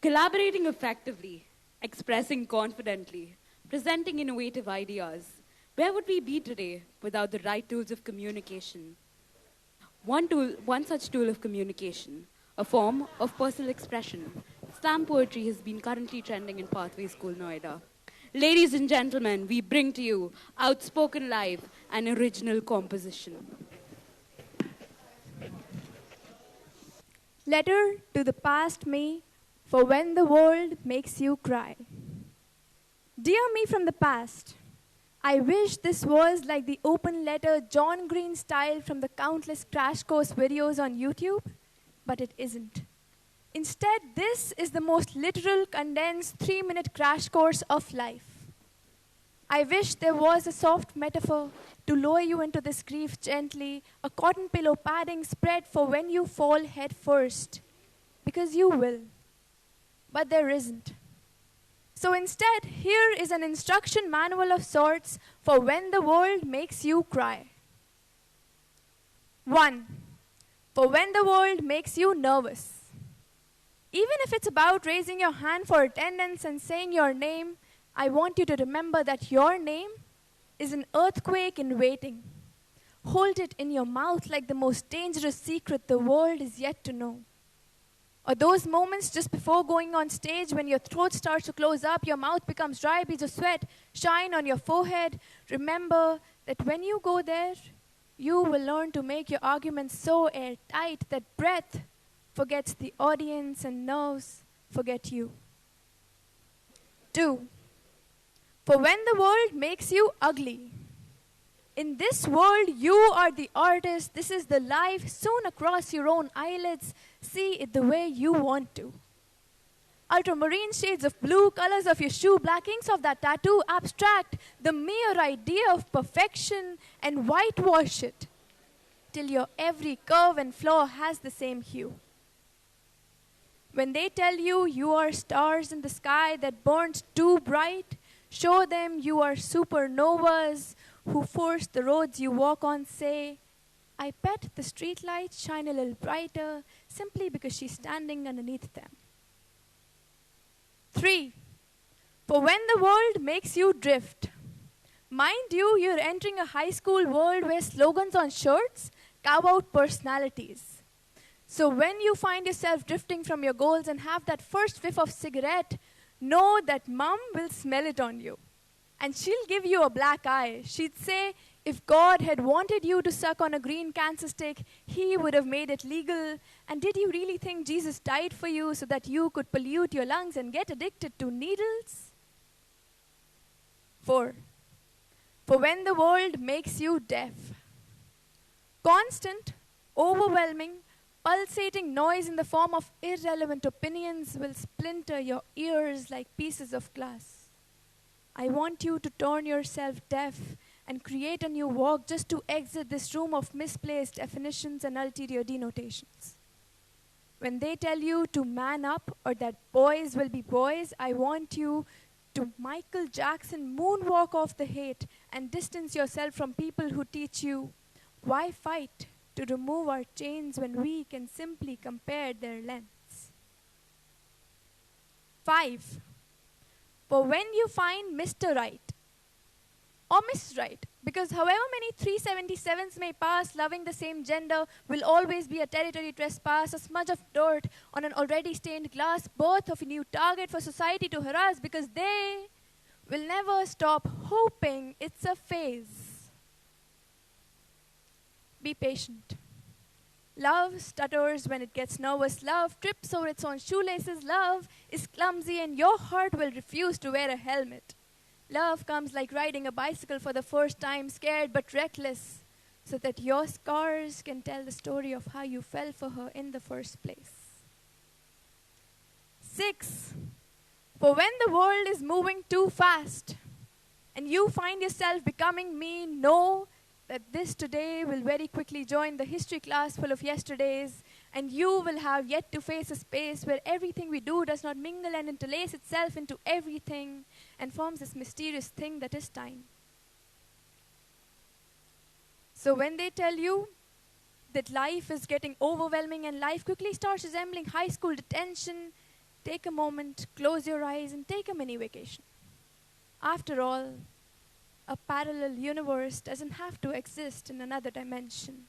Collaborating effectively, expressing confidently, presenting innovative ideas. Where would we be today without the right tools of communication? One such tool of communication, a form of personal expression. Slam poetry has been currently trending in Pathway School, Noida. Ladies and gentlemen, we bring to you Outspoken Live, an original composition. Letter to the past me, for when the world makes you cry. Dear me from the past, I wish this was like the open letter John Green style from the countless crash course videos on YouTube, but it isn't. Instead, this is the most literal, condensed 3-minute crash course of life. I wish there was a soft metaphor to lower you into this grief gently, a cotton pillow padding spread for when you fall head first, because you will. But there isn't. So instead, here is an instruction manual of sorts for when the world makes you cry. 1. For when the world makes you nervous. Even if it's about raising your hand for attendance and saying your name, I want you to remember that your name is an earthquake in waiting. Hold it in your mouth like the most dangerous secret the world is yet to know. Or those moments just before going on stage when your throat starts to close up, your mouth becomes dry, beads of sweat shine on your forehead. Remember that when you go there, you will learn to make your arguments so airtight that breath forgets the audience and nerves forget you. 2. For when the world makes you ugly. In this world, you are the artist. This is the life. Soon across your own eyelids, see it the way you want to. Ultramarine shades of blue, colors of your shoe, black inks of that tattoo, abstract the mere idea of perfection and whitewash it till your every curve and flaw has the same hue. When they tell you you are stars in the sky that burnt too bright, show them you are supernovas who force the roads you walk on. Say, I bet the streetlights shine a little brighter simply because she's standing underneath them. 3. For when the world makes you drift. Mind you, you're entering a high school world where slogans on shirts carve out personalities. So when you find yourself drifting from your goals and have that first whiff of cigarette, know that mom will smell it on you. And she'll give you a black eye. She'd say, if God had wanted you to suck on a green cancer stick, he would have made it legal. And did you really think Jesus died for you so that you could pollute your lungs and get addicted to needles? 4. For when the world makes you deaf. Constant, overwhelming, pulsating noise in the form of irrelevant opinions will splinter your ears like pieces of glass. I want you to turn yourself deaf and create a new walk just to exit this room of misplaced definitions and ulterior denotations. When they tell you to man up or that boys will be boys, I want you to Michael Jackson moonwalk off the hate and distance yourself from people who teach you, why fight to remove our chains when we can simply compare their lengths. 5. For when you find Mr. Right or Miss Right, because however many 377s may pass, loving the same gender will always be a territory trespass, a smudge of dirt on an already stained glass, birth of a new target for society to harass, because they will never stop hoping it's a phase. Be patient. Love stutters when it gets nervous. Love trips over its own shoelaces. Love is clumsy and your heart will refuse to wear a helmet. Love comes like riding a bicycle for the first time, scared but reckless, so that your scars can tell the story of how you fell for her in the first place. 6. For when the world is moving too fast and you find yourself becoming me, know that this today will very quickly join the history class full of yesterdays, and you will have yet to face a space where everything we do does not mingle and interlace itself into everything and forms this mysterious thing that is time. So when they tell you that life is getting overwhelming and life quickly starts resembling high school detention, take a moment, close your eyes, and take a mini vacation. After all, a parallel universe doesn't have to exist in another dimension.